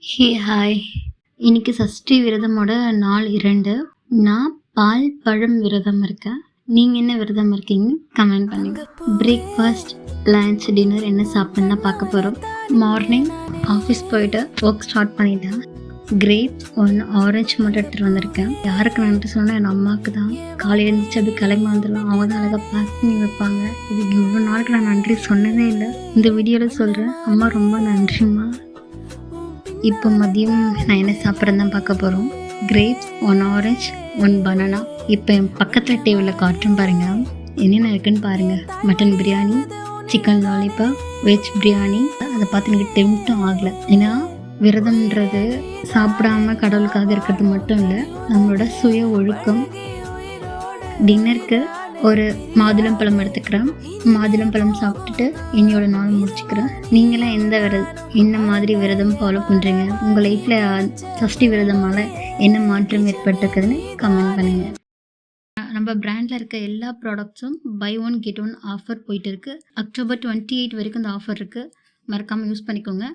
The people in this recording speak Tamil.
ஹாய். இன்னைக்கு சஷ்டி விரதமோட நாள் 2. நான் பால், பழம் விரதம் இருக்கேன். நீங்க என்ன விரதம் இருக்கீங்க? கமெண்ட் பண்ணுங்க. பிரேக்ஃபாஸ்ட், லஞ்ச், டின்னர் என்ன சாப்பிட்டேன்னு பார்க்க போகிறோம். மார்னிங் ஆஃபீஸ் போயிட்டு ஒர்க் ஸ்டார்ட் பண்ணிட்டேன். கிரேப்ஸ் 1 ஆரஞ்சு மட்டும் எடுத்துகிட்டு வந்திருக்கேன். யாருக்கு நன்றி சொன்னால் என் அம்மாவுக்கு தான். காலையில் எழுந்திரிச்சு அப்படி கிளம்பி வந்துடலாம். அவங்க தான் அழகாக பேக் பண்ணி வைப்பாங்க. இதுக்கு இவ்வளோ நாளுக்கு நான் நன்றி சொன்னதே இல்லை. இந்த வீடியோவில் சொல்கிறேன். அம்மா ரொம்ப நன்றிம்மா. இப்போ மதியம் நான் என்ன சாப்பிட்றேன்னு தான் பார்க்க போகிறோம். Grapes 1 orange 1 banana. இப்போ என் பக்கத்தில் டேபிளில் காட்டும் பாருங்கள், என்னென்ன இருக்குன்னு பாருங்கள். Mutton biryani, chicken lollipop, veg biryani. அதை பார்த்து எனக்கு டெம்ட்டும் ஆகலை. ஏன்னா விரதம்ன்றது சாப்பிடாம கடவுளுக்காக இருக்கிறது மட்டும் இல்லை, நம்மளோட சுய ஒழுக்கம். டின்னருக்கு ஒரு மாதுளம்பழம் எடுத்துக்கிறேன். மாதுளம்பழம் சாப்பிட்டுட்டு என்னோட நாள் முடிச்சுக்கிறேன். நீங்களாம் என்ன மாதிரி விரதம் ஃபாலோ பண்ணுறீங்க? உங்கள் லைஃப்பில் சஷ்டி விரதமால் என்ன மாற்றம் ஏற்பட்டிருக்குதுன்னு கமெண்ட் பண்ணுங்கள். நம்ம பிராண்டில் இருக்க எல்லா ப்ராடக்ட்ஸும் பை 1 கெட் 1 ஆஃபர் போயிட்டு இருக்குது. அக்டோபர் 28 வரைக்கும் இந்த ஆஃபர் இருக்குது. மறக்காமல் யூஸ் பண்ணிக்கோங்க.